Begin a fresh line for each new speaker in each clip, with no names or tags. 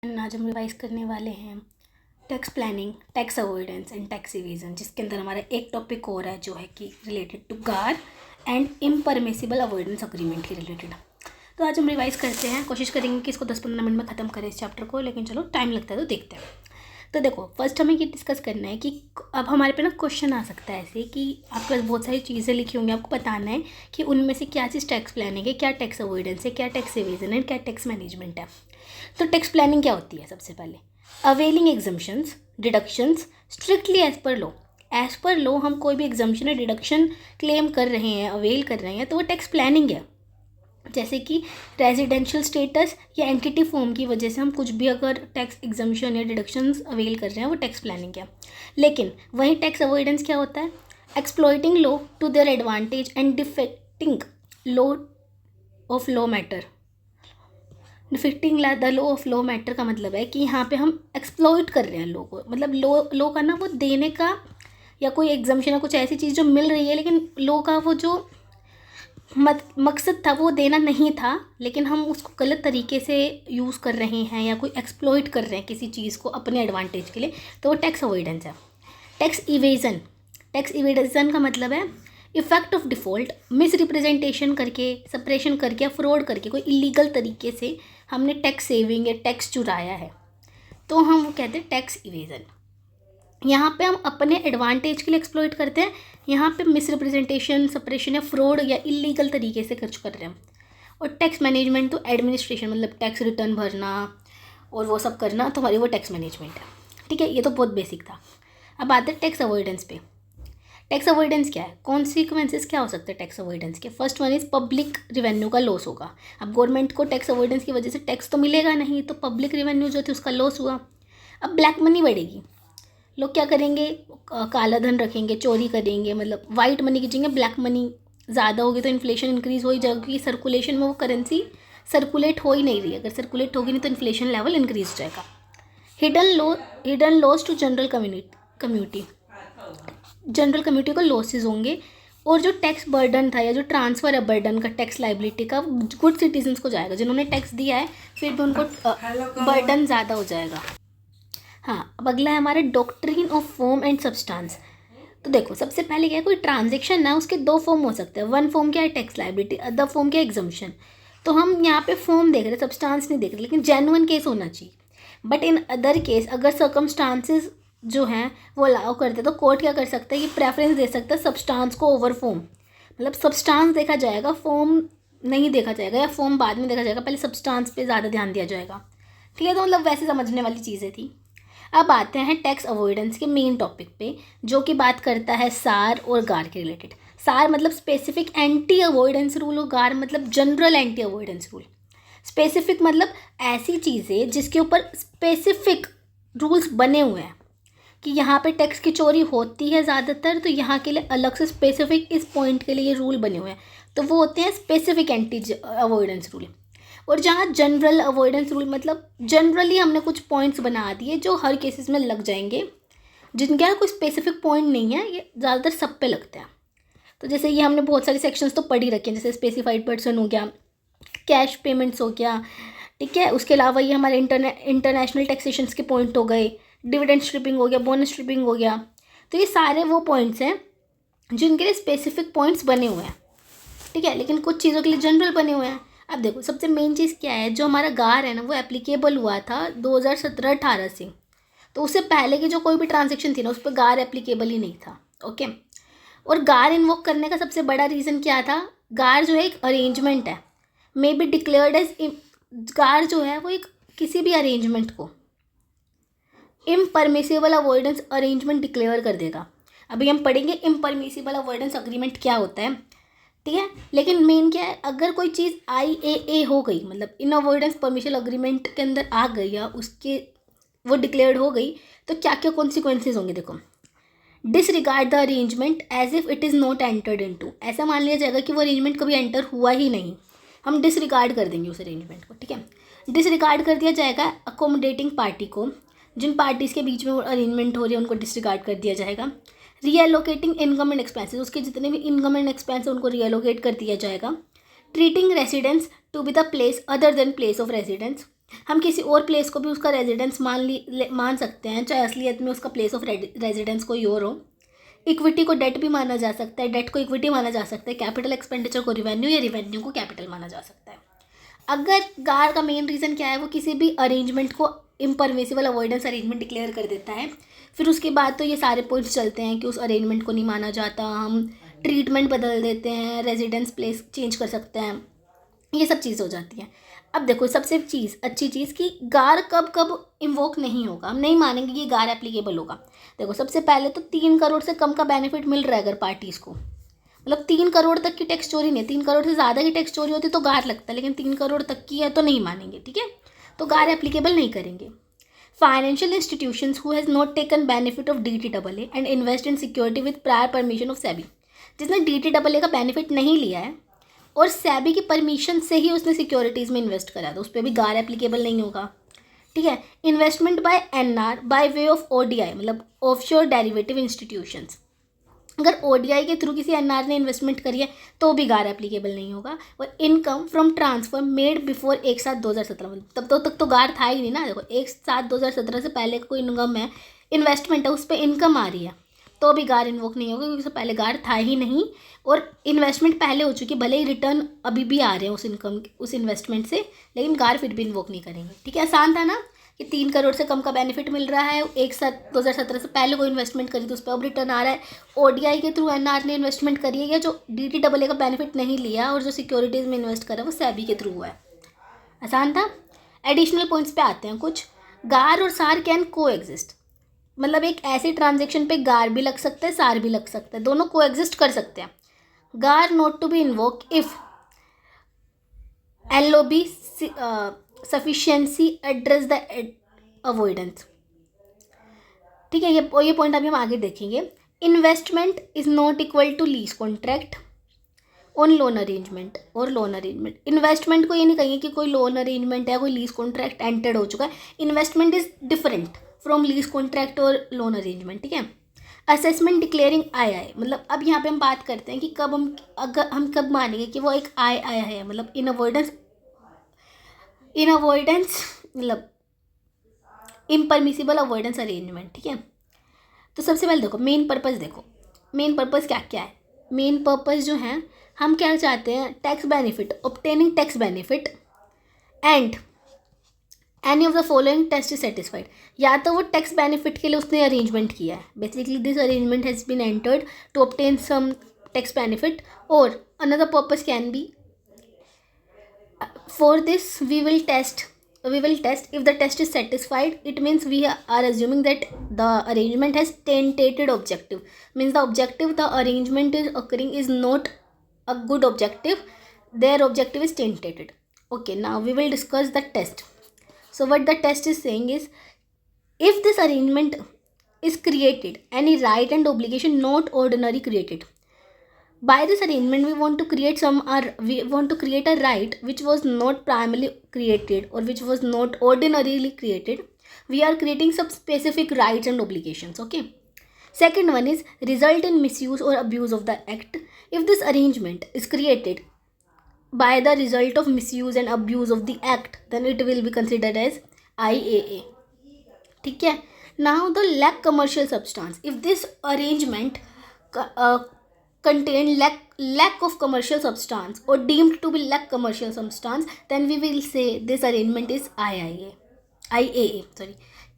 आज हम रिवाइज करने वाले हैं tax planning, tax avoidance and tax evasion, जिसके अंदर हमारा एक टॉपिक और है जो है कि रिलेटेड टू गार एंड इम्परमिसिबल अवॉइडेंस अग्रीमेंट के रिलेटेड। तो आज हम रिवाइज करते हैं, कोशिश करेंगे कि इसको 10-15 मिनट में ख़त्म करें इस चैप्टर को, लेकिन चलो टाइम लगता है तो देखते हैं। तो देखो, फर्स्ट हमें ये डिस्कस करना है कि अब हमारे पे ना क्वेश्चन आ सकता है ऐसे कि आपके पास बहुत सारी चीज़ें लिखी होंगी, आपको बताना है कि उनमें से क्या चीज़ टैक्स प्लानिंग है, क्या टैक्स अवॉइडेंस है, क्या टैक्स इवेजन है, क्या टैक्स मैनेजमेंट है। तो टैक्स प्लानिंग क्या होती है? सबसे पहले availing exemptions, deductions strictly as per law. As per law हम कोई भी एग्जम्पशन या डिडक्शन क्लेम कर रहे हैं, अवेल कर रहे हैं, तो वो टैक्स प्लानिंग है। जैसे कि रेजिडेंशियल स्टेटस या एंटिटी फॉर्म की वजह से हम कुछ भी अगर टैक्स एग्जम्पशन या डिडक्शंस अवेल कर रहे हैं, वो टैक्स प्लानिंग है। लेकिन वहीं टैक्स अवॉइडेंस क्या होता है? Exploiting law to their advantage and defecting law of law matter. Defecting the law of law matter का मतलब है कि यहाँ पे हम एक्सप्लॉइट कर रहे हैं लॉ को, मतलब लॉ का ना वो देने का, या कोई एग्जम्पशन या कुछ ऐसी चीज़ जो मिल रही है लेकिन लॉ का वो जो मकसद था वो देना नहीं था, लेकिन हम उसको गलत तरीके से यूज़ कर रहे हैं या कोई एक्सप्लॉइट कर रहे हैं किसी चीज़ को अपने एडवांटेज के लिए, तो वो टैक्स अवॉइडेंस है। टैक्स इवेजन का मतलब है effect of default, miss representation करके, सप्रेशन करके या फ्रॉड करके कोई इलीगल तरीके से हमने टैक्स सेविंग या टैक्स चुराया है, तो हम वो कहते हैं टैक्स इवेजन। यहाँ पे हम अपने एडवांटेज के लिए एक्सप्लॉइट करते हैं, यहाँ पे मिस रिप्रेजेंटेशन, सप्रेशन या फ्रॉड या इलीगल तरीके से खर्च कर रहे हैं। और टैक्स मैनेजमेंट तो एडमिनिस्ट्रेशन, मतलब टैक्स रिटर्न भरना और वो सब करना, तो हमारी वो टैक्स मैनेजमेंट है। ठीक है, ये तो बहुत बेसिक था। अब आते हैं टैक्स अवॉइडेंस पे। टैक्स अवॉइडेंस क्या है? कॉन्सिक्वेंसेस क्या हो सकते हैं टैक्स अवॉइडेंस के? First one is public revenue का लॉस होगा। अब गवर्नमेंट को टैक्स अवॉइडेंस की वजह से टैक्स तो मिलेगा नहीं, तो पब्लिक रिवेन्यू जो थी उसका लॉस हुआ। अब ब्लैक मनी बढ़ेगी, लोग क्या करेंगे? काला धन रखेंगे, चोरी करेंगे, मतलब वाइट मनी की जगह ब्लैक मनी ज़्यादा होगी, तो इन्फ्लेशन इंक्रीज़ हो ही जाएगी, क्योंकि सर्कुलेशन में वो करेंसी सर्कुलेट हो ही नहीं रही है। अगर सर्कुलेट होगी नहीं तो इन्फ्लेशन लेवल इंक्रीज हो जाएगा। Hidden loss to general community को लॉसेज होंगे। और जो टैक्स बर्डन था या जो ट्रांसफ़र है बर्डन का, टैक्स लाइबिलिटी का, गुड सिटीजन्स को जाएगा। जिन्होंने टैक्स दिया है फिर भी उनको बर्डन ज़्यादा हो जाएगा। हाँ, अब अगला है हमारा doctrine of form and substance. तो देखो, सबसे पहले क्या है, कोई ट्रांजेक्शन ना उसके दो फॉर्म हो सकते हैं। वन फॉर्म क्या है? टैक्स लाइबिलिटी, अदर फॉर्म क्या है? एग्जम्पशन। तो हम यहाँ पे फॉर्म देख रहे हैं, सब्सटेंस नहीं देख रहे, लेकिन जेन्युइन केस होना चाहिए। बट इन अदर केस अगर सर्कमस्टांसेस जो हैं वो अलाउ करते हैं, तो कोर्ट क्या कर सकता है कि प्रेफरेंस दे सकता है सब्सटेंस को ओवर फॉर्म। मतलब सब्सटेंस देखा जाएगा, फॉर्म नहीं देखा जाएगा, या फॉर्म बाद में देखा जाएगा, पहले सब्सटेंस पे ज़्यादा ध्यान दिया जाएगा। ठीक है, तो मतलब वैसे समझने वाली चीज़ें थी। अब आते हैं टैक्स अवॉइडेंस के मेन टॉपिक पे, जो कि बात करता है सार और गार के रिलेटेड। सार मतलब स्पेसिफिक एंटी अवॉइडेंस रूल, और गार मतलब general anti avoidance rule. Specific मतलब ऐसी चीज़ें जिसके ऊपर स्पेसिफिक रूल्स बने हुए हैं कि यहाँ पे टैक्स की चोरी होती है ज़्यादातर, तो यहाँ के लिए अलग से स्पेसिफिक इस पॉइंट के लिए ये रूल बने हुए हैं, तो वो होते हैं स्पेसिफिक एंटी अवॉइडेंस रूल। और जहाँ जनरल अवॉइडेंस रूल मतलब जनरली हमने कुछ पॉइंट्स बना दिए जो हर केसेस में लग जाएंगे, जिनके कोई स्पेसिफिक पॉइंट नहीं है, ये ज़्यादातर सब पे लगते हैं। तो जैसे ये हमने बहुत सारे सेक्शंस तो पढ़ ही रखे हैं, जैसे स्पेसिफाइड पर्सन हो गया, कैश पेमेंट्स हो गया, ठीक है। उसके अलावा ये हमारे इंटरनेशनल टैक्सेशंस के पॉइंट हो गए, डिविडेंड स्ट्रिपिंग हो गया, बोनस स्ट्रिपिंग हो गया। तो ये सारे वो पॉइंट्स हैं जिनके लिए स्पेसिफिक पॉइंट्स बने हुए हैं, ठीक है, लेकिन कुछ चीज़ों के लिए जनरल बने हुए हैं। अब देखो, सबसे मेन चीज़ क्या है, जो हमारा गार है ना वो एप्लीकेबल हुआ था 2017-18 से, तो उससे पहले की जो कोई भी ट्रांजेक्शन थी ना उस पर गार एप्लीकेबल ही नहीं था। ओके, और गार इन्वोक करने का सबसे बड़ा रीज़न क्या था? गार जो है एक अरेंजमेंट है, मे बी डिक्लेयर्ड एज, गार जो है वो एक किसी भी अरेंजमेंट को इम्परमिसिबल अवॉइडेंस अरेंजमेंट डिक्लेयर कर देगा। अभी हम पढ़ेंगे इम्परमिसिबल अवॉइडेंस अग्रीमेंट क्या होता है, ठीक है। लेकिन मेन क्या है, अगर कोई चीज़ IAA हो गई, मतलब इन अवॉइडेंस परमिशन अग्रीमेंट के अंदर आ गई या उसके वो डिक्लेयर्ड हो गई, तो क्या क्या कॉन्सिक्वेंसेज होंगे? देखो, disregard the arrangement as if it is not entered into. ऐसा मान लिया जाएगा कि वो अरेंजमेंट कभी एंटर हुआ ही नहीं, हम डिसरिगार्ड कर देंगे उस अरेंजमेंट को, ठीक है। डिसरिगार्ड कर दिया जाएगा अकोमोडेटिंग पार्टी को, जिन पार्टीज़ के बीच में वो अरेंजमेंट हो रही है उनको डिसरिगार्ड कर दिया जाएगा। रीएलोकेटिंग इनकम एंड एक्सपेंसेस, उसके जितने भी इनकम एंड एक्सपेंस उनको रीएलोकेट कर दिया जाएगा। Treating residence to be the place other than place of residence, हम किसी और प्लेस को भी उसका रेजिडेंस मान सकते हैं, चाहे असलियत में उसका प्लेस ऑफ रेजिडेंस कोई और हो। इक्विटी को डेट भी माना जा सकता है, डेट को इक्विटी माना जा सकता है, कैपिटल एक्सपेंडिचर को रिवेन्यू या रिवेन्यू को कैपिटल माना जा सकता है। अगर गार का मेन रीज़न क्या है, वो किसी भी अरेंजमेंट को इम्परमिसिबल अवॉइडेंस अरेंजमेंट डिक्लेयर कर देता है, फिर उसके बाद तो ये सारे पॉइंट्स चलते हैं कि उस अरेंजमेंट को नहीं माना जाता, हम ट्रीटमेंट बदल देते हैं, रेजिडेंस प्लेस चेंज कर सकते हैं, ये सब चीज़ हो जाती है। अब देखो सबसे अच्छी चीज़ कि गार कब कब इन्वोक नहीं होगा, हम नहीं मानेंगे कि गार एप्लीकेबल होगा। देखो सबसे पहले तो 3 करोड़ से कम का बेनिफिट मिल रहा है अगर पार्टीज़ को, मतलब 3 करोड़ तक की टैक्स चोरी नहीं है, 3 करोड़ से ज़्यादा की टैक्स चोरी होती तो गार लगता है, लेकिन 3 करोड़ तक की है तो नहीं मानेंगे, ठीक है, तो गार एप्लीकेबल नहीं करेंगे। Financial institutions who has not taken benefit of DTAA and invest in security with prior permission of SEBI, जिसने DTAA का बेनिफिट नहीं लिया है और सेबी की परमिशन से ही उसने सिक्योरिटीज़ में इन्वेस्ट करा था, उस पर भी गार एप्लीकेबल नहीं होगा, ठीक है। Investment by NR by way of ODI, मतलब ऑफशोर डेरिवेटिव इंस्टीट्यूशंस, अगर ODI के थ्रू किसी NR ने इन्वेस्टमेंट करी है तो भी गार एप्लीकेबल नहीं होगा। और income from transfer made before 1/7/2017, तब तक तो गार था ही नहीं ना। देखो 1/7/2017 से पहले का कोई इनकम है, इन्वेस्टमेंट है, उस पर इनकम आ रही है तो भी गार इन्वोक नहीं होगा, क्योंकि उससे पहले गार था ही नहीं और इन्वेस्टमेंट पहले हो चुकी, भले ही रिटर्न अभी भी आ रहे हैं उस इनकम उस इन्वेस्टमेंट से, लेकिन गार फिर भी इन्वोक नहीं करेंगे, ठीक है। आसान था ना कि 3 करोड़ से कम का बेनिफिट मिल रहा है, 1/7/2017 से पहले कोई इन्वेस्टमेंट करी तो उस पर अब रिटर्न आ रहा है, ODI के थ्रू NR ने इन्वेस्टमेंट करी है, या जो DTAA का बेनिफिट नहीं लिया और जो सिक्योरिटीज़ में इन्वेस्ट करा वो सेबी के थ्रू हुआ है। आसान था। एडिशनल पॉइंट्स पे आते हैं कुछ। गार और सार कैन को एग्जिस्ट, मतलब एक ऐसे ट्रांजेक्शन पे गार भी लग सकता है, सार भी लग सकता है, दोनों को एग्जिस्ट कर सकते हैं। GAAR not to be invoke if LOB sufficiency address the avoidance, ठीक है। ये पॉइंट अभी हम आगे देखेंगे। Investment is not equal to lease contract on loan arrangement और लोन अरेंजमेंट। इन्वेस्टमेंट को ये नहीं कहेंगे कि कोई लोन अरेंजमेंट है, कोई लीज कॉन्ट्रैक्ट एंटर्ड हो चुका है, investment is different from lease contract और लोन अरेंजमेंट, ठीक है। असेसमेंट डिक्लेयरिंग आई, मतलब अब यहाँ पे हम बात करते हैं कि अगर हम कब मानेंगे कि वो एक आया है, मतलब इन अवॉइडेंस मतलब इम्परमिसिबल अवॉइडेंस अरेंजमेंट, ठीक है। तो सबसे पहले देखो मेन पर्पज़ क्या क्या है। मेन पर्पज़ जो है, हम क्या चाहते हैं, tax benefit, obtaining tax benefit and any of the following test is satisfied. या तो वो टैक्स बेनिफिट के लिए उसने अरेंजमेंट किया है, basically this arrangement has been entered to obtain some tax benefit, और another purpose can be for this we will test if the test is satisfied, it means we are assuming that the arrangement has tentated objective, means the objective the arrangement is occurring is not a good objective, their objective is tentated. Okay, now we will discuss the test. So what the test is saying is, if this arrangement is created any right and obligation not ordinary created. By this arrangement, we want to create a right which was not primarily created or which was not ordinarily created. We are creating some specific rights and obligations. Okay. Second one is result in misuse or abuse of the act. If this arrangement is created by the result of misuse and abuse of the act, then it will be considered as IAA. ठीक है. Now the lack commercial substance. If this arrangement contain lack of commercial substance or deemed to be lack commercial substance, then we will say this arrangement is IAA.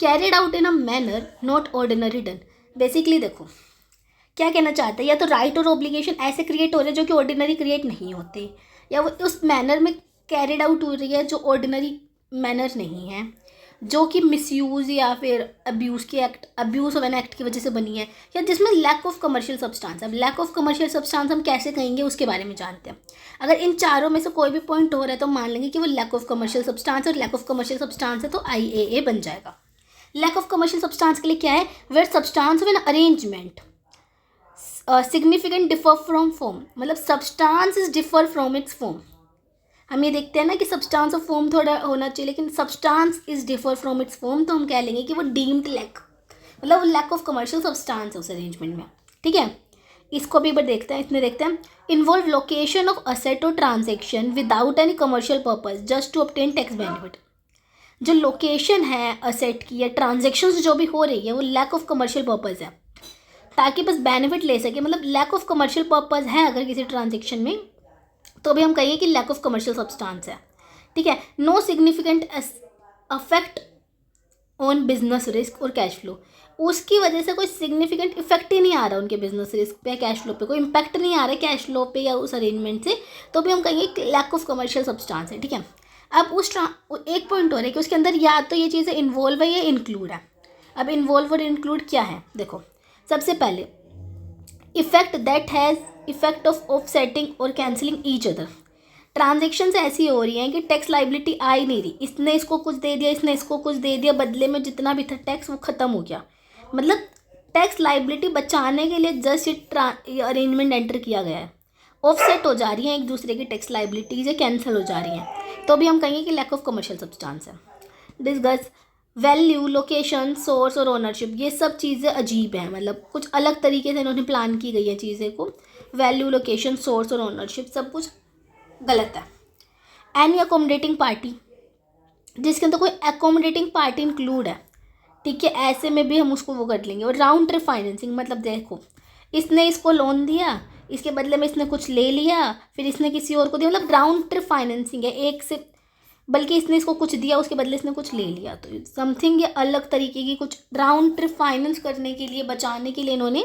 Carried out in a manner not ordinary done. Basically देखो क्या कहना चाहते हैं, या तो right और obligation ऐसे create हो रहे हैं जो कि ऑर्डिनरी क्रिएट नहीं होते, या वो उस मैनर में कैरिड आउट हो रही है जो ऑर्डिनरी मैनर नहीं है, जो कि मिसयूज़ या फिर अब्यूज़ ऑफ एन एक्ट की वजह से बनी है, या जिसमें लैक ऑफ कमर्शियल सब्सटेंस। अब लैक ऑफ कमर्शियल सब्सटेंस हम कैसे कहेंगे उसके बारे में जानते हैं। अगर इन चारों में से कोई भी पॉइंट हो रहा है तो मान लेंगे कि वो लैक ऑफ कमर्शियल सब्सटेंस, और लैक ऑफ कमर्शियल सब्सटेंस है तो IAA बन जाएगा। लैक ऑफ कमर्शियल सब्सटेंस के लिए क्या है, where substance of an arrangement significant differ from form, मतलब substance is differ from its form. हम ये देखते हैं ना कि सब्सटेंस ऑफ फॉर्म थोड़ा होना चाहिए, लेकिन substance is differ from its form, तो हम कह लेंगे कि वो डीम्ड लैक, मतलब वो लैक ऑफ कमर्शियल सब्सटेंस है उस अरेंजमेंट में, ठीक है। इसको भी देखते हैं इन्वॉल्व लोकेशन ऑफ असेट और transaction without any commercial purpose just to obtain tax benefit. जो लोकेशन है असेट की या ट्रांजेक्शन्स जो भी हो रही है वो लैक ऑफ कमर्शियल पर्पज़ है, ताकि बस बेनिफिट ले सके, मतलब लैक ऑफ कमर्शियल पर्पज़ है अगर किसी ट्रांजेक्शन में, तो भी हम कहिए कि लैक ऑफ कमर्शियल सब्सटेंस है, ठीक है। No significant affect on business risk और कैश फ्लो, उसकी वजह से कोई सिग्निफिकेंट इफेक्ट ही नहीं आ रहा उनके बिजनेस रिस्क पे, कैश फ्लो पे कोई इम्पैक्ट नहीं आ रहा है कैश फ्लो पे या उस अरेंजमेंट से, तो भी हम कहेंगे लैक ऑफ कमर्शियल सब्सटेंस है, ठीक है। अब एक पॉइंट हो रहा है कि उसके अंदर या तो ये चीज़ें इन्वॉल्व है या इंक्लूड है। अब इन्वॉल्व और इंक्लूड क्या है, देखो सबसे पहले effect that has effect of offsetting और कैंसिलिंग ईच अदर, ट्रांजेक्शन्स ऐसी हो रही हैं कि टैक्स लाइबिलिटी आ ही नहीं रही, इसने इसको कुछ दे दिया, इसने इसको कुछ दे दिया, बदले में जितना भी था टैक्स वो ख़त्म हो गया, मतलब टैक्स लाइबिलिटी बचाने के लिए जस्ट ये अरेंजमेंट एंटर किया गया है, ऑफसेट हो जा रही हैं एक दूसरे की टैक्स लाइबिलिटीज कैंसिल हो जा रही हैं, तो भी हम कहेंगे कि लैक ऑफ कमर्शियल सब्सटेंस है। डिस्कस वैल्यू, लोकेशन, सोर्स और ओनरशिप, ये सब चीज़ें अजीब हैं, मतलब कुछ अलग तरीके से इन्होंने प्लान की गई है चीज़ें को, वैल्यू, लोकेशन, सोर्स और ओनरशिप सब कुछ गलत है। एनी अकोमोडेटिंग पार्टी, जिसके अंदर कोई अकोमोडेटिंग पार्टी इंक्लूड है, ठीक है, ऐसे में भी हम उसको वो कर लेंगे। और राउंड ट्रिप फाइनेंसिंग, मतलब देखो इसने इसको लोन दिया, इसके बदले में इसने कुछ ले लिया, फिर इसने किसी और को दिया, मतलब राउंड ट्रिप फाइनेंसिंग है, एक से बल्कि इसने इसको कुछ दिया उसके बदले इसने कुछ ले लिया, तो समथिंग ये अलग तरीके की कुछ राउंड ट्रिप फाइनेंस करने के लिए, बचाने के लिए इन्होंने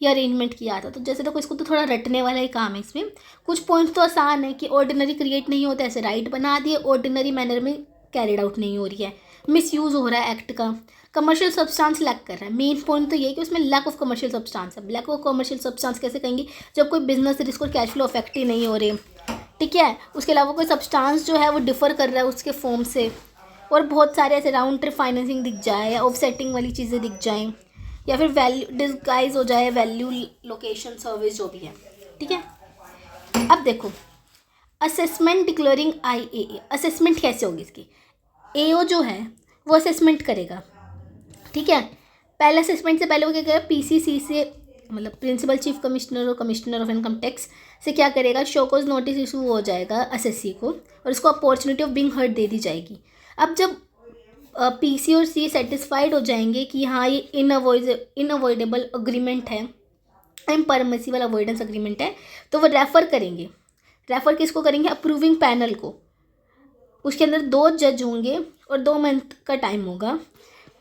ये अरेंजमेंट किया था। तो जैसे देखो इसको तो थोड़ा रटने वाला ही काम है, इसमें कुछ पॉइंट्स तो आसान है कि ऑर्डिनरी क्रिएट नहीं होता, ऐसे राइट बना दिए, ऑर्डिनरी मैनर में कैरिड आउट नहीं हो रही है, मिसयूज़ हो रहा है एक्ट का, कमर्शियल सब्सटेंस लैक कर रहा है। मेन पॉइंट तो ये है कि उसमें लैक ऑफ कमर्शियल सब्सटेंस है। लैक ऑफ कमर्शियल सब्सटेंस कैसे कहेंगे, जब कोई बिजनेस रिस्क और कैश फ्लो अफेक्ट ही नहीं हो रहे, ठीक है, उसके अलावा कोई सब्सटेंस जो है वो डिफ़र कर रहा है उसके फॉर्म से, और बहुत सारे ऐसे राउंड ट्रिप फाइनेंसिंग दिख जाए या ऑफसेटिंग वाली चीज़ें दिख जाएँ, या फिर वैल्यू डिस्गाइज हो जाए, वैल्यू, लोकेशन, सर्विस जो भी है, ठीक है। अब देखो असेसमेंट डिक्लेयरिंग IAA, असेसमेंट कैसे होगी इसकी, AO जो है वो असेसमेंट करेगा, ठीक है। पहले असेसमेंट से पहले वो क्या करेगा, PCC से, मतलब प्रिंसिपल चीफ कमिश्नर और कमिश्नर ऑफ इनकम टैक्स से क्या करेगा, शोकॉज नोटिस इशू हो जाएगा असेसी को, और उसको अपॉर्चुनिटी ऑफ बीइंग हर्ड दे दी जाएगी। अब जब PC और C सेटिस्फाइड हो जाएंगे कि हाँ ये इनअवॉइडेबल अग्रीमेंट है, इम्परमिसिबल अवॉइडेंस अग्रीमेंट है, तो वो रेफ़र करेंगे। रेफ़र किसको करेंगे, अप्रूविंग पैनल को। उसके अंदर 2 जज होंगे और 2 मंथ का टाइम होगा।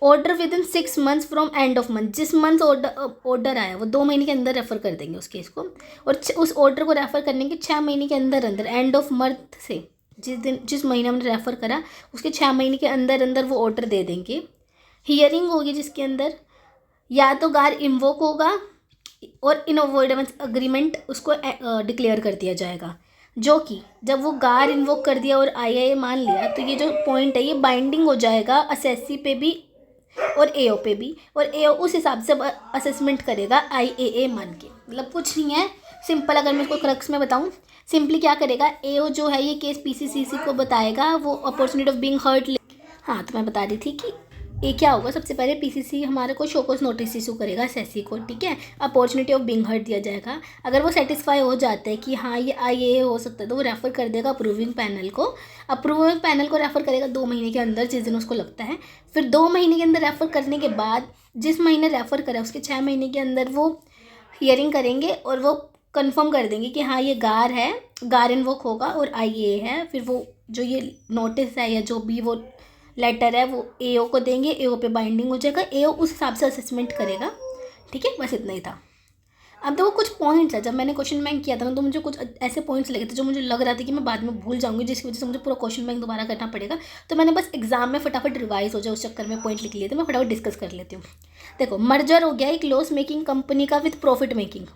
Order with in 6 months from end of month, जिस मंथ ऑर्डर आया वो 2 महीने के अंदर रेफ़र कर देंगे उस केस को, और उस ऑर्डर को रेफ़र करने के 6 महीने के अंदर अंदर, एंड ऑफ मंथ से जिस महीने हमने रेफ़र करा उसके 6 महीने के अंदर अंदर वो ऑर्डर दे देंगे। हियरिंग होगी जिसके अंदर या तो गार इन्वोक होगा और इनअवॉइडेबल अग्रीमेंट उसको डिक्लेयर कर दिया जाएगा, जो कि जब वो गार इन्वोक कर दिया और IAA मान लिया तो ये जो पॉइंट है ये बाइंडिंग हो जाएगा असेसी पे भी और AO पे भी, और AO उस हिसाब से असेसमेंट करेगा IAA मान के। मतलब कुछ नहीं है, सिंपल अगर मैं इसको क्रक्स में बताऊँ, सिंपली क्या करेगा, AO जो है ये केस PCCC को बताएगा, वो अपॉर्चुनिटी ऑफ बीइंग हर्ड। हाँ तो मैं बता रही थी कि ये क्या होगा, सबसे पहले PCC हमारे को शोकॉज नोटिस इशू करेगा असेसी को, ठीक है, अपॉर्चुनिटी ऑफ बीइंग हर्ड दिया जाएगा। अगर वो सेटिस्फाई हो जाते हैं कि हाँ ये IAA हो सकता है, तो वो रेफ़र कर देगा अप्रूविंग पैनल को। अप्रूविंग पैनल को रेफ़र करेगा 2 महीने के अंदर, जिस दिन उसको लगता है। फिर 2 महीने के अंदर रेफ़र करने के बाद जिस महीने रेफ़र करा उसके 6 महीने के अंदर वो हियरिंग करेंगे और वो कंफर्म कर देंगे कि हाँ ये गार है, गार इन्वोक होगा और IAA है। फिर वो जो ये नोटिस है या जो भी वो लेटर है वो AO को देंगे, AO पे बाइंडिंग हो जाएगा, AO उस हिसाब से असेसमेंट करेगा, ठीक है। बस इतना ही था। अब देखो कुछ पॉइंट्स है, जब मैंने क्वेश्चन बैंक किया था ना तो मुझे कुछ ऐसे पॉइंट्स लगे थे जो मुझे लग रहा था कि मैं बाद में भूल जाऊंगी, जिसकी वजह से मुझे पूरा क्वेश्चन बैंक दोबारा करना पड़ेगा। तो मैंने बस एग्जाम में फटाफट रिवाइज हो जाए उस चक्कर में पॉइंट लिख लिए थे, मैं फटाफट डिस्कस कर लेती हूँ। देखो मर्जर हो गया एक लॉस मेकिंग कंपनी का विथ प्रॉफिट मेकिंग,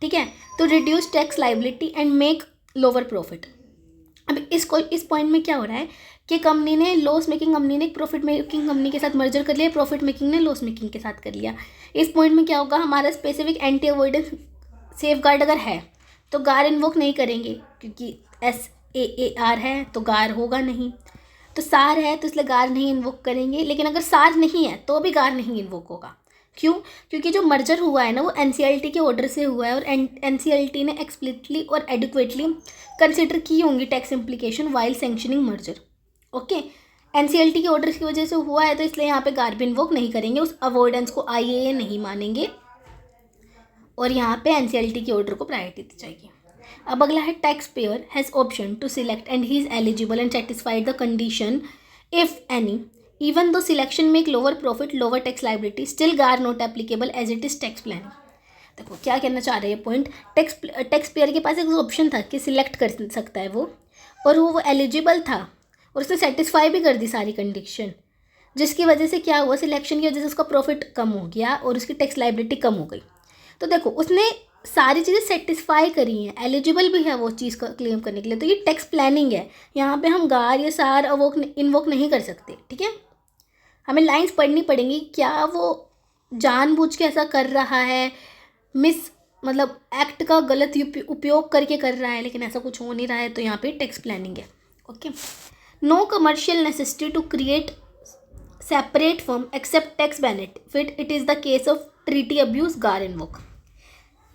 ठीक है, तो reduce tax liability and make lower profit. अब इस पॉइंट में क्या हो रहा है कि कंपनी ने लॉस मेकिंग कंपनी ने एक प्रॉफिट मेकिंग कंपनी के साथ मर्जर कर लिया, प्रॉफिट मेकिंग ने लॉस मेकिंग के साथ कर लिया। इस पॉइंट में क्या होगा, हमारा specific anti avoidance safe guard अगर है तो गार इन्वोक नहीं करेंगे, क्योंकि SAAR है तो गार होगा नहीं, तो सार है तो इसलिए गार नहीं इन्वोक करेंगे। लेकिन अगर सार नहीं है तो भी गार नहीं इन्वोक होगा। क्यों, क्योंकि जो मर्जर हुआ है ना वो NCLT के ऑर्डर से हुआ है, और NCLT ने एक्सप्लिसिटली और एडिक्वेटली कंसिडर की होंगी tax implication while sanctioning merger. Okay, NCLT के ऑर्डर की वजह से हुआ है तो इसलिए यहाँ पे गार भी इन्वोक नहीं करेंगे, उस अवॉइडेंस को आईएए नहीं मानेंगे और यहाँ पे एनसीएलटी के ऑर्डर को प्रायोरिटी दी जाएगी। अब अगला है tax payer has option to select and he is eligible and satisfied the condition if any even though selection make lower profit lower tax liability still GAAR not applicable as it is tax planning. देखो क्या कहना चाह रहे हैं point, tax payer के पास एक option था कि सिलेक्ट कर सकता है वो, और वो एलिजिबल था और उसने सेटिस्फाई भी कर दी सारी कंडीशन, जिसकी वजह से क्या हुआ, सिलेक्शन की वजह से उसका प्रॉफिट कम हो गया और उसकी टैक्स लाइबिलिटी कम हो गई। तो देखो उसने सारी चीज़ें सेटिस्फाई करी हैं, एलिजिबल भी है वो चीज़ का क्लेम करने के लिए, तो ये टैक्स प्लानिंग है। यहाँ पे हम गार या सार इन्वोक नहीं कर सकते, ठीक है। हमें लाइंस पढ़नी पड़ेंगी, क्या वो जानबूझ के ऐसा कर रहा है, मतलब एक्ट का गलत उपयोग करके कर रहा है, लेकिन ऐसा कुछ हो नहीं रहा है, तो यहाँ पे टैक्स प्लानिंग है। Okay, no commercial necessity to create separate firm except tax benefit it is the case of treaty abuse GAAR invoke.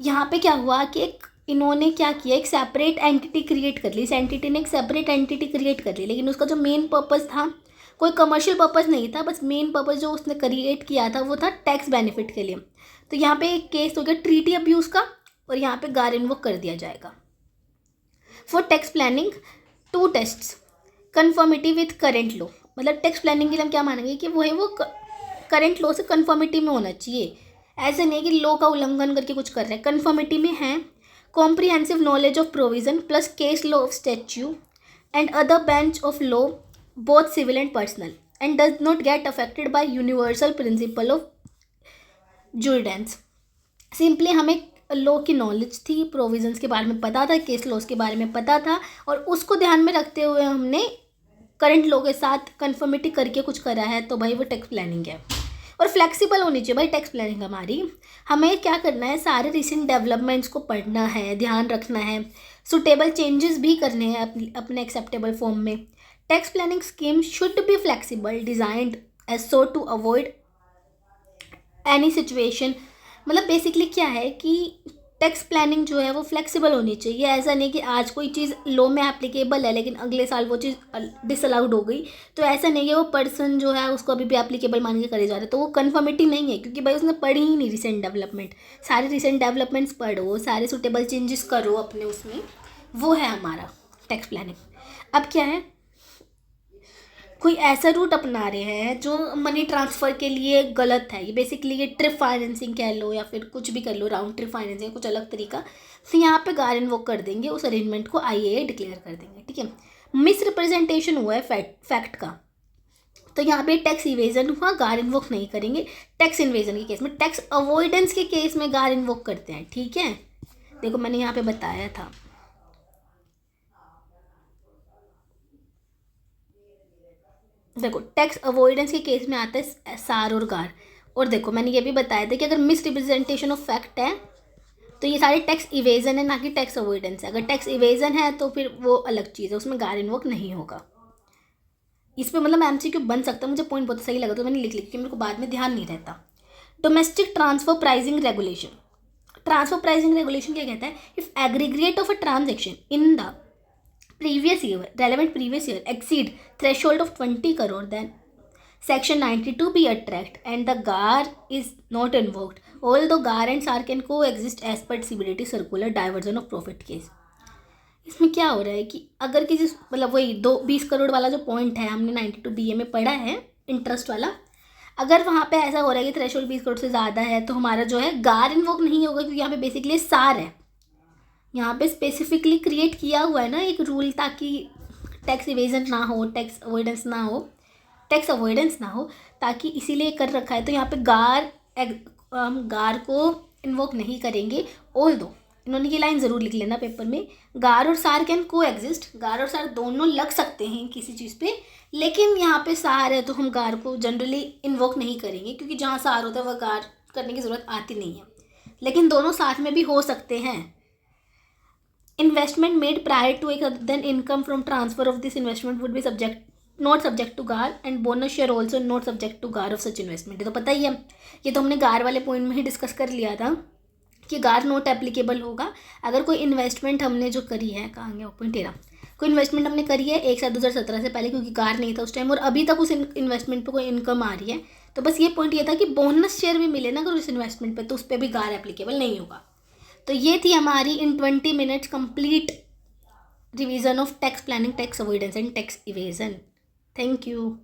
यहाँ पे क्या हुआ कि इन्होंने क्या किया, एक सेपरेट एंटिटी क्रिएट कर ली, इस एंटिटी ने एक सेपरेट एंटिटी क्रिएट कर ली, लेकिन उसका जो मेन पर्पस था कोई कमर्शियल पर्पस नहीं था, बस मेन पर्पस जो उसने क्रिएट किया था वो था टैक्स बेनिफिट के लिए। तो यहाँ पे एक केस हो गया ट्रीटी अब्यूज़ का और यहाँ पे गार इन्वोक कर दिया जाएगा। For tax planning two tests, conformity with current law, मतलब टैक्स प्लानिंग के लिए हम क्या मानेंगे कि वो है वो करेंट लॉ से कन्फर्मिटी में होना चाहिए, ऐसे नहीं कि लॉ का उल्लंघन करके कुछ कर रहे हैं, कन्फर्मिटी में है। Comprehensive knowledge of provision plus case law of statute and other bench of law both civil and personal and does not get affected by universal principle of jurisprudence. Simply हमें लॉ की knowledge थी, provisions के बारे में पता था, case laws के बारे में पता था, और उसको ध्यान में रखते हुए हमने करंट लॉ के साथ कन्फर्मिटी करके कुछ करा है, तो भाई वो टैक्स प्लानिंग है। और फ्लेक्सिबल होनी चाहिए भाई टैक्स प्लानिंग हमारी। हमें क्या करना है, सारे रिसेंट डेवलपमेंट्स को पढ़ना है, ध्यान रखना है, सुटेबल चेंजेस भी करने हैं अपने एक्सेप्टेबल फॉर्म में। Tax planning scheme should be flexible designed as so to avoid any situation. मतलब बेसिकली क्या है कि टैक्स प्लानिंग जो है वो फ्लेक्सिबल होनी चाहिए, ऐसा नहीं कि आज कोई चीज़ लॉ में एप्लीकेबल है लेकिन अगले साल वो चीज़ डिसअलाउड हो गई, तो ऐसा नहीं है वो पर्सन जो है उसको अभी भी एप्लीकेबल मान के करे जा रहे, तो वो कन्फर्मिटी नहीं है, क्योंकि भाई उसने पढ़ी ही नहीं रिसेंट डेवलपमेंट। सारे रिसेंट डेवलपमेंट्स पढ़ो, सारे सुटेबल चेंजेस करो अपने उसमें, वो है हमारा टैक्स प्लानिंग। अब क्या है, कोई ऐसा रूट अपना रहे हैं जो मनी ट्रांसफ़र के लिए गलत है, ये बेसिकली ये ट्रिप फाइनेंसिंग कह लो या फिर कुछ भी कर लो, राउंड ट्रिप फाइनेंसिंग कुछ अलग तरीका, तो यहाँ पे गार इन्वोक कर देंगे, उस अरेंजमेंट को आईएए डिक्लेयर कर देंगे, ठीक है। मिस रिप्रेजेंटेशन हुआ है फैक्ट का, तो यहाँ पे टैक्स इवेजन हुआ, गार इन्वोक नहीं करेंगे। टैक्स इन्वेजन के केस में, टैक्स अवॉइडेंस के केस में गार इन्वोक करते हैं, ठीक है। देखो मैंने यहाँ पे बताया था, देखो टैक्स अवॉइडेंस के केस में आता है सार और गार, और देखो मैंने ये भी बताया था कि अगर मिस रिप्रेजेंटेशन ऑफ फैक्ट है तो ये सारे टैक्स इवेजन है, ना कि टैक्स अवॉइडेंस है। अगर टैक्स इवेजन है तो फिर वो अलग चीज़ है, उसमें गार इन्वोक नहीं होगा। इस पर मतलब एमसीक्यू बन सकता है, मुझे पॉइंट बहुत सही लगा तो मैंने लिख क्योंकि मेरे को बाद में ध्यान नहीं रहता। Domestic transfer pricing regulation, transfer pricing regulation क्या कहता है, if aggregate of a transaction in the previous year, relevant previous year exceed threshold of 20 crore, then section 92 be attract and the GAR is not invoked, although GAR and SAR can coexist as per CBDT circular diversion of profit case। इसमें क्या हो रहा है कि अगर किसी मतलब वही 20 करोड़ वाला जो पॉइंट है हमने 92 BA में पढ़ा है इंटरेस्ट वाला, अगर वहाँ पे ऐसा हो रहा है कि थ्रेशोल्ड 20 करोड़ से ज़्यादा है तो हमारा जो है गार इन्वोक नहीं होगा, क्योंकि यहाँ पे बेसिकली सार है, यहाँ पे स्पेसिफिकली क्रिएट किया हुआ है ना एक रूल, ताकि टैक्स इवेजन ना हो, टैक्स अवॉइडेंस ना हो, ताकि इसीलिए कर रखा है। तो यहाँ पे गार को इन्वोक नहीं करेंगे। ऑल्दो इन्होंने ये लाइन ज़रूर लिख लेना पेपर में, गार और सार कैन को एग्जिस्ट, गार और सार दोनों लग सकते हैं किसी चीज़ पे, लेकिन यहाँ पे सार है तो हम गार को जनरली इन्वोक नहीं करेंगे, क्योंकि जहाँ सार होता है वह गार करने की ज़रूरत आती नहीं है, लेकिन दोनों साथ में भी हो सकते हैं। Investment made prior to then income from transfer of this investment would be not subject to GAR and bonus share also not subject to GAR of such investment। ये तो पता ही है, ये तो हमने गार वाले पॉइंट में ही डिस्कस कर लिया था कि गार नोट एप्लीकेबल होगा अगर कोई इन्वेस्टमेंट हमने जो करी है, कहाँ गया पॉइंट 13, कोई इन्वेस्टमेंट हमने करी है 1/7/2017 से पहले, क्योंकि गार नहीं था उस टाइम, और अभी तक उस इन्वेस्टमेंट पे कोई इनकम आ रही है, तो बस ये पॉइंट ये था कि बोनस शेयर भी मिले ना अगर उस इन्वेस्टमेंट पे, तो उस पर भी गार एप्लीकेबल नहीं होगा। तो ये थी हमारी इन 20 minutes complete revision of tax planning, tax avoidance and tax evasion. Thank you.